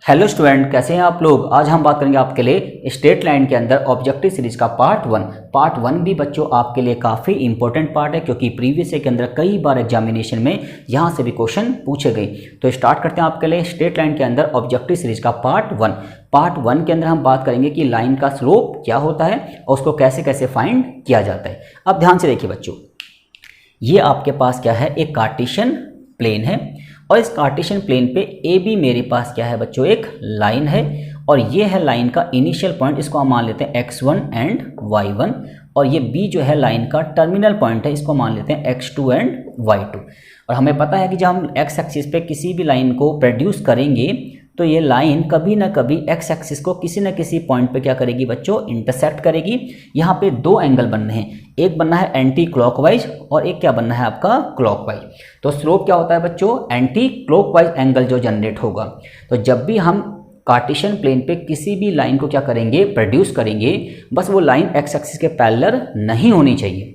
Hello student, कैसे हैं आप लोग। आज हम बात करेंगे आपके लिए स्ट्रेट लाइन के अंदर ऑब्जेक्टिव सीरीज का पार्ट वन भी बच्चों आपके लिए काफ़ी इंपॉर्टेंट पार्ट है, क्योंकि प्रीवियस ईयर के अंदर कई बार एग्जामिनेशन में यहाँ से भी क्वेश्चन पूछे गए। तो स्टार्ट करते हैं आपके लिए स्ट्रेट लाइन के अंदर ऑब्जेक्टिव सीरीज का पार्ट वन के अंदर हम बात करेंगे कि लाइन का स्लोप क्या होता है और उसको कैसे कैसे फाइंड किया जाता है। अब ध्यान से देखिए बच्चों, ये आपके पास क्या है, एक कार्टेशियन प्लेन है और इस कार्टेशियन प्लेन पे ए बी मेरे पास क्या है बच्चों, एक लाइन है और ये है लाइन का इनिशियल पॉइंट, इसको हम मान लेते हैं x1 एंड y1, और ये b जो है लाइन का टर्मिनल पॉइंट है, इसको मान लेते हैं x2 एंड y2। और हमें पता है कि जब हम x एक्सिस पे किसी भी लाइन को प्रोड्यूस करेंगे तो ये लाइन कभी ना कभी x एक्सिस को किसी न किसी पॉइंट पे क्या करेगी बच्चों, इंटरसेक्ट करेगी। यहाँ पे दो एंगल बनने हैं, एक बनना है एंटी क्लॉकवाइज और एक क्या बनना है आपका क्लॉकवाइज। तो स्लोप क्या होता है बच्चों, एंटी क्लॉकवाइज एंगल जो जनरेट होगा। तो जब भी हम कार्टेशियन प्लेन पे किसी भी लाइन को क्या करेंगे, प्रोड्यूस करेंगे, बस वो लाइन x एक्सिस के पैरेलल नहीं होनी चाहिए।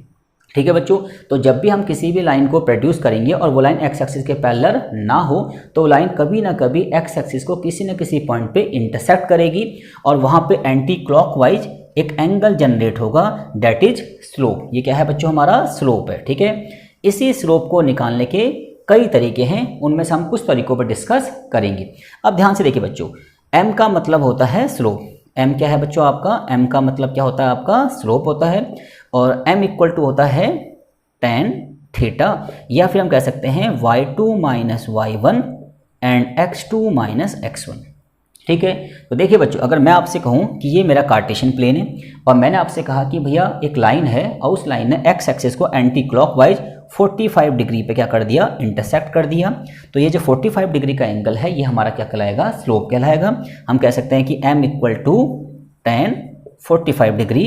ठीक है बच्चों, तो जब भी हम किसी भी लाइन को प्रोड्यूस करेंगे और वो लाइन x एक्सिस के पैरेलल ना हो तो लाइन कभी ना कभी x एक्सिस को किसी न किसी पॉइंट पे इंटरसेक्ट करेगी और वहाँ पे एंटी क्लॉकवाइज एक एंगल जनरेट होगा, दैट इज स्लोप। ये क्या है बच्चों, हमारा स्लोप है। ठीक है, इसी स्लोप को निकालने के कई तरीके हैं, उनमें से हम कुछ तरीकों पर डिस्कस करेंगे। अब ध्यान से देखिए बच्चों, m का मतलब होता है स्लोप। m क्या है बच्चों आपका, m का मतलब क्या होता है आपका, स्लोप होता है। और m इक्वल टू होता है tan थीटा, या फिर हम कह सकते हैं y2 minus y1 and x2 minus x1। ठीक है, तो देखिए बच्चों, अगर मैं आपसे कहूँ कि ये मेरा कार्टेशियन प्लेन है और मैंने आपसे कहा कि भैया एक लाइन है और उस लाइन ने x एक्सिस को एंटी क्लॉकवाइज 45 डिग्री पे क्या कर दिया, इंटरसेक्ट कर दिया, तो ये जो 45 डिग्री का एंगल है ये हमारा क्या कहलाएगा, स्लोप कहलाएगा। हम कह सकते हैं कि m equal to tan 45 degree.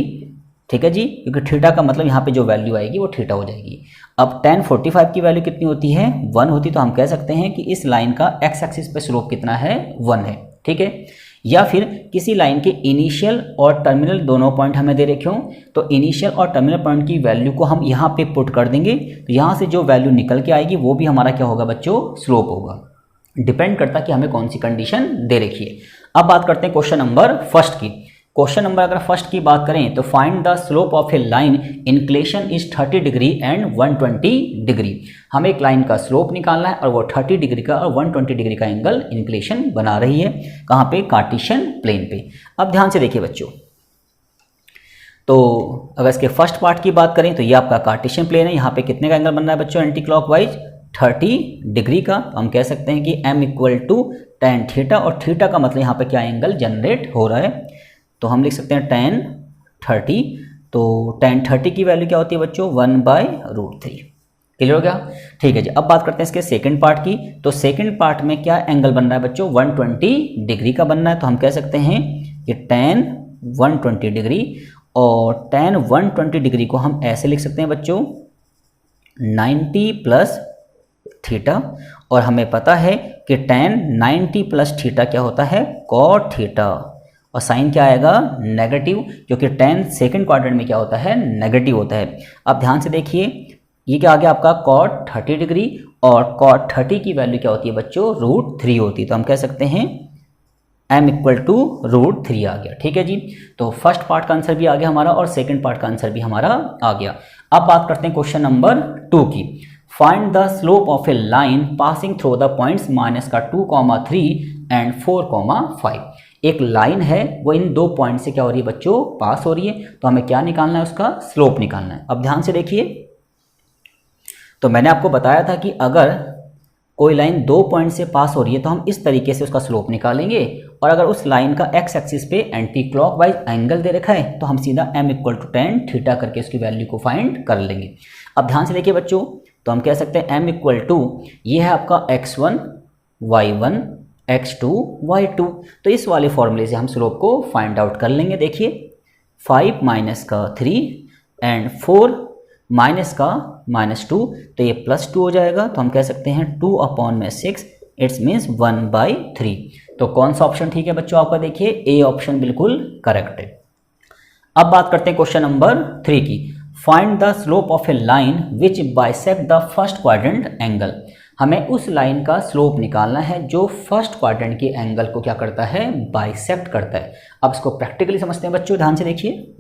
ठीक है जी, क्योंकि थीटा का मतलब यहाँ पे जो वैल्यू आएगी वो थीटा हो जाएगी। अब tan 45 की वैल्यू कितनी होती है, 1 होती, तो हम कह सकते हैं कि इस लाइन का x एक्सिस पे स्लोप कितना है, 1 है। ठीक है, या फिर किसी लाइन के इनिशियल और टर्मिनल दोनों पॉइंट हमें दे रखे हों तो इनिशियल और टर्मिनल पॉइंट की वैल्यू को हम यहाँ पे पुट कर देंगे, तो यहाँ से जो वैल्यू निकल के आएगी वो भी हमारा क्या होगा बच्चों, स्लोप होगा। डिपेंड करता है कि हमें कौन सी कंडीशन दे रखी है। अब बात करते हैं क्वेश्चन नंबर फर्स्ट की। क्वेश्चन नंबर अगर फर्स्ट की बात करें तो find the slope of A line inclination is 30 degree and 120 degree. हमें एक लाइन का स्लोप निकालना है और वो 30 डिग्री का और 120 डिग्री का एंगल इंक्लेशन बना रही है, कहाँ पे, कार्टेशियन प्लेन पे। अब ध्यान से देखिए बच्चों, तो अगर इसके फर्स्ट पार्ट की बात करें तो ये आपका कार्टेशियन प्लेन है, यहाँ पे कितने का एंगल बन रहा है बच्चों, एंटी क्लॉकवाइज 30 डिग्री का। तो हम कह सकते हैं कि m equal to tan theta, और थीटा का मतलब यहाँ पे क्या एंगल जनरेट हो रहा है, तो हम लिख सकते हैं tan 30। तो tan 30 की वैल्यू क्या होती है बच्चों, 1/√3। क्लियर हो गया। ठीक है जी, अब बात करते हैं इसके सेकंड पार्ट की। तो सेकंड पार्ट में क्या एंगल बन रहा है बच्चों, 120 डिग्री का बनना है, तो हम कह सकते हैं कि tan 120 डिग्री, और tan 120 डिग्री को हम ऐसे लिख सकते हैं बच्चों 90 प्लस थीटा, और हमें पता है कि tan 90 प्लस थीटा क्या होता है, cot थीटा, और साइन क्या आएगा, नेगेटिव, क्योंकि tan सेकंड क्वाड्रेंट में क्या होता है, नेगेटिव होता है। अब ध्यान से देखिए, ये क्या आ गया आपका cot 30 डिग्री, और cot 30 की वैल्यू क्या होती है बच्चों, √3 होती है, तो हम कह सकते हैं m इक्वल टू √3 आ गया। ठीक है जी, तो फर्स्ट पार्ट का आंसर भी आ गया हमारा और सेकंड पार्ट का आंसर भी हमारा आ गया। अब बात करते हैं क्वेश्चन नंबर 2 की। Find the slope of A line passing through the points -2,3 and 4,5। एक लाइन है, वो इन दो पॉइंट से क्या हो रही है बच्चों, पास हो रही है, तो हमें क्या निकालना है, उसका स्लोप निकालना है। अब ध्यान से देखिए, तो मैंने आपको बताया था कि अगर कोई लाइन दो पॉइंट से पास हो रही है तो हम इस तरीके से उसका स्लोप निकालेंगे, और अगर उस लाइन का x एक्सिस पे एंटी क्लॉकवाइज एंगल दे रखा है तो हम सीधा m equal to tan theta करके उसकी वैल्यू को फाइंड कर लेंगे। अब ध्यान से देखिए बच्चों, तो हम कह सकते हैं m इक्वल टू, ये है आपका x1 y1 x2 y2, तो इस वाले फॉर्मूले से हम स्लोप को फाइंड आउट कर लेंगे। देखिए 5 माइनस का 3 एंड 4 माइनस का -2, तो ये +2 हो जाएगा, तो हम कह सकते हैं 2/6, इट्स मीन्स 1/3। तो कौन सा ऑप्शन ठीक है बच्चों आपका, देखिए ए ऑप्शन बिल्कुल करेक्ट है। अब बात करते हैं क्वेश्चन नंबर 3 की। Find the slope of A line which bisect the first quadrant angle. हमें उस लाइन का स्लोप निकालना है जो फर्स्ट क्वाड्रेंट के एंगल को क्या करता है, बाइसेक्ट करता है। अब इसको प्रैक्टिकली समझते हैं बच्चों, ध्यान से देखिए।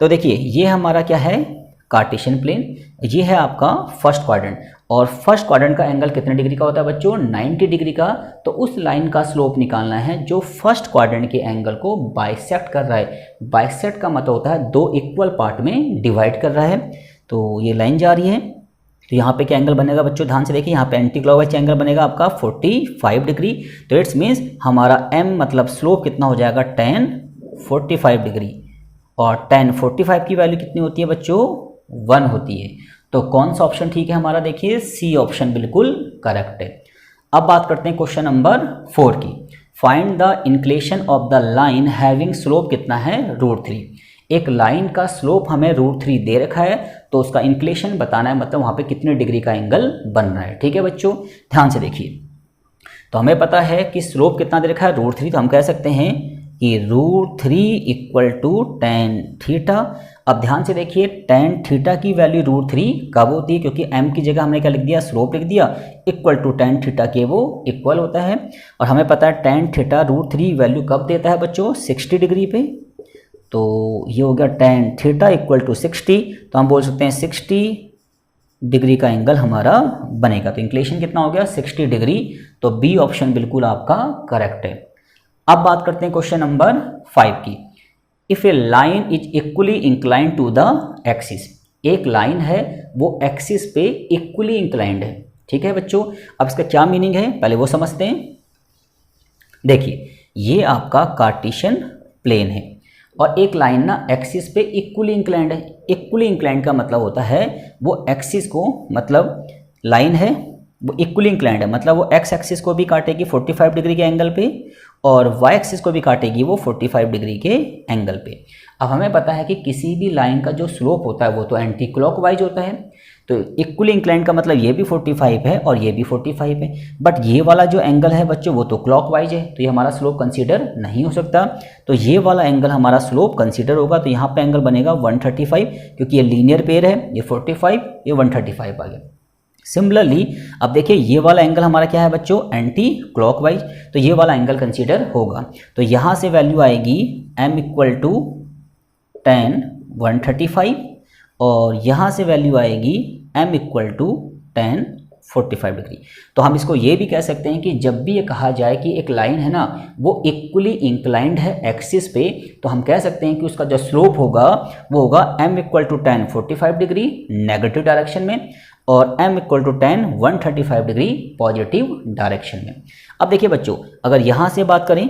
तो देखिए ये हमारा क्या है, कार्टेशियन प्लेन, ये है आपका फर्स्ट क्वाड्रेंट, और फर्स्ट क्वाड्रेंट का एंगल कितने डिग्री का होता है बच्चों, 90 डिग्री का। तो उस लाइन का स्लोप निकालना है जो फर्स्ट क्वाड्रेंट के एंगल को बाइसेक्ट कर रहा है। बाइसेक्ट का मतलब होता है दो इक्वल पार्ट में डिवाइड कर रहा है। तो ये लाइन जा रही है, तो यहाँ पे क्या एंगल बनेगा बच्चों, ध्यान से देखिए, यहाँ पे एंटी क्लॉकवाइज एंगल बनेगा आपका 45 डिग्री। तो इट्स मीन्स हमारा m मतलब स्लोप कितना हो जाएगा, tan 45 डिग्री, और tan 45 की वैल्यू कितनी होती है बच्चों, 1 होती है। तो कौन सा ऑप्शन ठीक है हमारा, देखिए सी ऑप्शन बिल्कुल करेक्ट है। अब बात करते हैं क्वेश्चन नंबर 4 की। Find the inclination of the line having slope कितना है, √3। एक लाइन का स्लोप हमें √3 दे रखा है, तो उसका इंक्लेशन बताना है, मतलब वहाँ पे कितने डिग्री का एंगल बन रहा है। ठीक है बच्चों, ध्यान से देखिए। तो हमें पता है कि स्लोप कितना दे रखा है, √3, तो हम कह सकते हैं कि √3 = tan थीटा। अब ध्यान से देखिए, tan थीटा की वैल्यू √3 कब होती है, क्योंकि m की जगह हमने क्या लिख दिया, स्लोप लिख दिया, इक्वल टू tan थीटा के वो इक्वल होता है। और हमें पता है tan थीटा √3 वैल्यू कब देता है बच्चों, 60 डिग्री पे। तो ये हो गया tan थीटा = 60, तो हम बोल सकते हैं 60 डिग्री का एंगल हमारा बनेगा। तो इंक्लेशन कितना हो गया, 60 डिग्री। तो बी ऑप्शन बिल्कुल आपका करेक्ट है। अब बात करते हैं क्वेश्चन नंबर 5 की। If a line is equally inclined to the axis, एक लाइन है वो एक्सिस पे इक्वली इंक्लाइंड है। ठीक है बच्चों, अब इसका क्या मीनिंग है पहले वो समझते हैं। देखिए ये आपका कार्टेशियन प्लेन है, और एक लाइन ना एक्सिस पे इक्वली इंक्लाइंड है। इक्वली इंक्लाइंड का मतलब होता है वो एक्सिस को, मतलब लाइन है वो इक्वली इंक्लाइंड है, मतलब वो एक्स एक्सिस को भी काटेगी 45 डिग्री के एंगल पे, और वाई एक्सिस को भी काटेगी वो 45 डिग्री के एंगल पे। अब हमें पता है कि किसी भी लाइन का जो स्लोप होता है वो तो एंटी क्लॉकवाइज होता है। तो इक्वली इंक्लाइंड का मतलब ये भी 45 है और ये भी 45 है, बट ये वाला जो एंगल है बच्चों वो तो क्लॉकवाइज है, तो ये हमारा स्लोप कंसीडर नहीं हो सकता। तो ये वाला एंगल हमारा स्लोप कंसीडर होगा। तो यहाँ पे एंगल बनेगा 135, क्योंकि ये लीनियर पेयर है, ये 45 ये 135 आ गया। सिमिलरली अब देखिए ये वाला एंगल हमारा क्या है बच्चों, एंटी क्लॉकवाइज, तो ये वाला एंगल कंसीडर होगा। तो यहाँ से वैल्यू आएगी m = tan 135, और यहाँ से वैल्यू आएगी m = tan 45 डिग्री। तो हम इसको ये भी कह सकते हैं कि जब भी ये कहा जाए कि एक लाइन है ना वो इक्वली इंक्लाइंड है एक्सिस पे, तो हम कह सकते हैं कि उसका जो स्लोप होगा वो होगा m = tan 45 degree negative direction में, और m = tan 135 degree positive direction में। अब देखिए बच्चों, अगर यहाँ से बात करें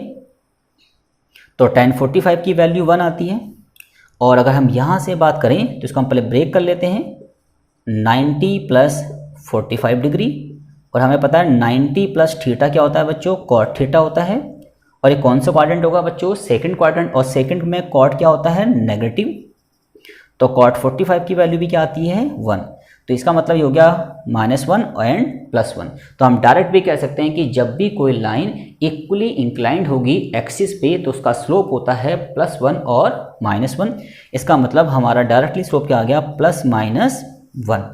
तो tan 45 की वैल्यू 1 आती है, और अगर हम यहाँ से बात करें तो इसको हम पहले ब्रेक कर लेते हैं, 90 + 45 डिग्री, और हमें पता है 90 + थीटा क्या होता है बच्चों, cot थीटा होता है। और ये कौन सा क्वाड्रेंट होगा बच्चों, सेकंड क्वाड्रेंट, और सेकंड में cot क्या होता है, नेगेटिव। तो cot 45 की वैल्यू भी क्या आती है, 1। तो इसका मतलब ये हो गया -1 एंड +1। तो हम डायरेक्ट भी कह सकते हैं कि जब भी कोई लाइन इक्वली इंक्लाइंड होगी एक्सिस पे तो उसका स्लोप होता है +1 और -1। इसका मतलब हमारा डायरेक्टली स्लोप क्या आ गया, +-1।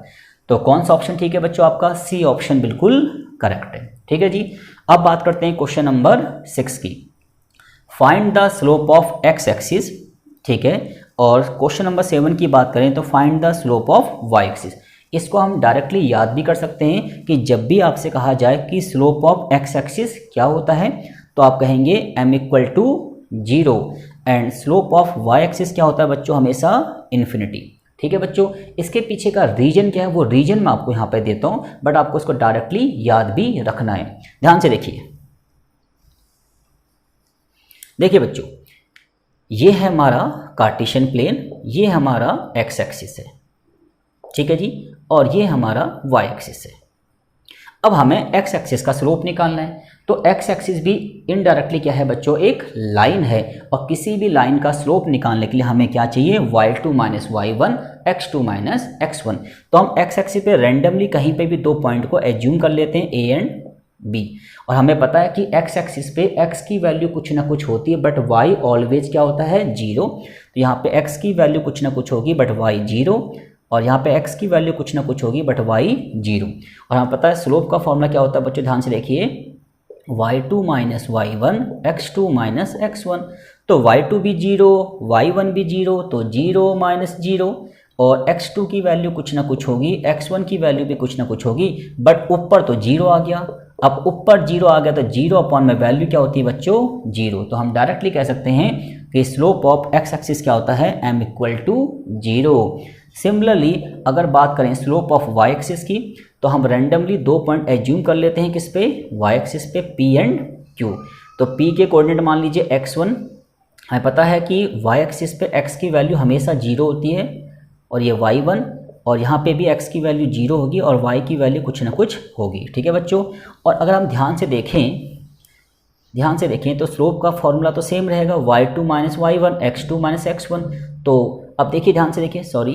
तो कौन सा ऑप्शन ठीक है बच्चों आपका, सी ऑप्शन बिल्कुल करेक्ट है। ठीक है जी। अब बात करते हैं क्वेश्चन नंबर 6 की। Find the slope of x axis. ठीक है, और क्वेश्चन नंबर 7 की बात करें तो find the slope of Y axis. इसको हम डायरेक्टली याद भी कर सकते हैं कि जब भी आपसे कहा जाए कि स्लोप ऑफ एक्स एक्सिस क्या होता है, तो आप कहेंगे m = 0, and slope of Y axis क्या होता है बच्चों, हमेशा इन्फिनिटी। ठीक है बच्चों, इसके पीछे का रीजन क्या है वो रीजन मैं आपको यहाँ पे देता हूँ, बट आपको इसको डायरेक्टली याद भी रखना है। ध्यान से देखिए, देखिए बच्चों, ये है हमारा कार्टेशियन प्लेन, ये हमारा एक्स एक्सिस है, ठीक है जी, और ये हमारा वाई एक्सिस है। अब हमें एक्स एक्सिस का स्लोप निकालना है, तो एक्स एक्सिस भी इनडायरेक्टली क्या है बच्चों, एक लाइन है, और किसी भी लाइन का स्लोप निकालने के लिए हमें क्या चाहिए, y2 - y1 x2 - x1। तो हम एक्स एक्सिस पे रेंडमली कहीं पे भी दो पॉइंट को एज्यूम कर लेते हैं, a एंड b, और हमें पता है कि एक्स एक्सिस पे x की वैल्यू कुछ ना कुछ होती है, बट y ऑलवेज क्या होता है, 0। तो यहाँ पे x की वैल्यू कुछ ना कुछ होगी, बट y 0, और यहाँ पे x की वैल्यू कुछ ना कुछ होगी बट y 0। और हमें पता है स्लोप का फॉर्मूला क्या होता है बच्चों, ध्यान से देखिए, y2 minus y1 x2 minus x1। तो y2 भी 0, y1 भी 0, तो 0 माइनस 0, और x2 की वैल्यू कुछ ना कुछ होगी, x1 की वैल्यू भी कुछ ना कुछ होगी, बट ऊपर तो 0 आ गया। अब ऊपर 0 आ गया तो 0 अपॉन में वैल्यू क्या होती है बच्चों, 0। तो हम डायरेक्टली कह सकते हैं कि स्लोप ऑफ x एक्सिस क्या होता है, m इक्वल टू 0। सिमिलरली अगर बात करें स्लोप ऑफ y एक्सिस की, तो हम रैंडमली 2 पॉइंट एज्यूम कर लेते हैं किस पे, y एक्सिस पे, p एंड q। तो p के कोऑर्डिनेट मान लीजिए x1, हमें पता है कि y एक्सिस पे x की वैल्यू हमेशा 0 होती है, और ये y1, और यहाँ पे भी x की वैल्यू 0 होगी और y की वैल्यू कुछ ना कुछ होगी। ठीक है बच्चों। और अगर हम ध्यान से देखें तो स्लोप का फॉर्मूला तो सेम रहेगा, y2 minus y1 x2 minus x1। तो अब देखिए, ध्यान से देखिए, सॉरी,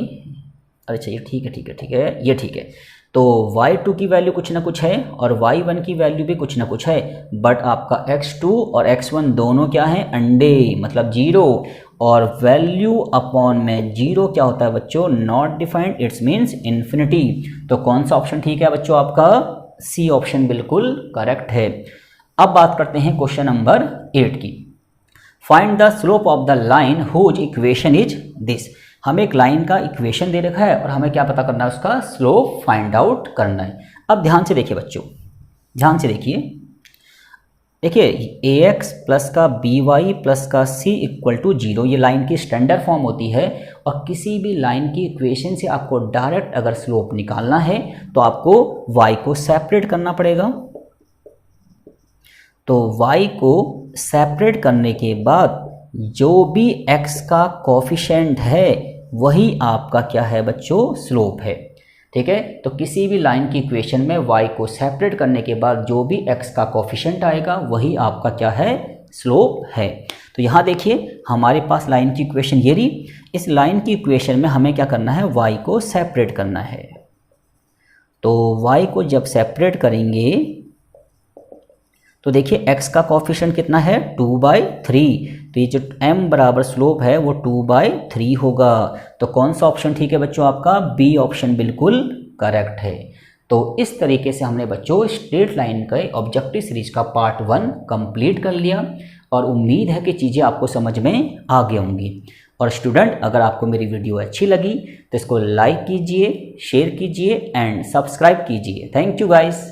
अच्छा ये ठीक है, ये ठीक है। तो y2 की वैल्यू कुछ ना कुछ है और y1 की वैल्यू भी कुछ ना कुछ है, बट आपका x2 और x1 दोनों क्या हैं, अंडे, मतलब 0, और वैल्यू अपॉन में 0 क्या होता है बच्चों, not defined, it's means infinity. तो कौन सा ऑप्शन ठीक है बच्चों, आपका सी ऑप्शन बिल्कुल करेक्ट है। अब बात करते हैं क्वेश्चन नंबर 8 की। Find the slope of the line whose equation is this. हमें एक लाइन का इक्वेशन दे रखा है और हमें क्या पता करना है, उसका स्लोप फाइंड आउट करना है। अब ध्यान से देखिए बच्चों, ध्यान से देखिए ax प्लस का by प्लस का c इक्वल टू 0, ये लाइन की स्टैंडर्ड फॉर्म होती है। और किसी भी लाइन की इक्वेशन से आपको डायरेक्ट अगर स्लोप निकालना है तो आपको y को सेपरेट करना पड़ेगा। तो y को सेपरेट करने के बाद जो भी x का कोफिशिएंट है वही आपका क्या है बच्चों, स्लोप है। ठीक है। तो किसी भी लाइन की इक्वेशन में y को सेपरेट करने के बाद जो भी x का कोफिशिएंट आएगा वही आपका क्या है, स्लोप है। तो यहाँ देखिए हमारे पास लाइन की इक्वेशन ये रही। इस लाइन की इक्वेशन में हमें क्या करना है, y को सेपरेट करना है। तो y को जब सेपरेट करेंगे तो देखिए x का कोफिशिएंट कितना है, 2/3। तो ये जो m बराबर स्लोप है वो 2/3 होगा। तो कौन सा ऑप्शन ठीक है बच्चों, आपका बी ऑप्शन बिल्कुल करेक्ट है। तो इस तरीके से हमने बच्चों स्ट्रेट लाइन के ऑब्जेक्टिव सीरीज का पार्ट 1 कंप्लीट कर लिया और उम्मीद है कि चीज़ें आपको समझ में आ गई होंगी। और स्टूडेंट, अगर आपको मेरी वीडियो अच्छी लगी तो इसको लाइक कीजिए, शेयर कीजिए एंड सब्सक्राइब कीजिए। Thank you guys.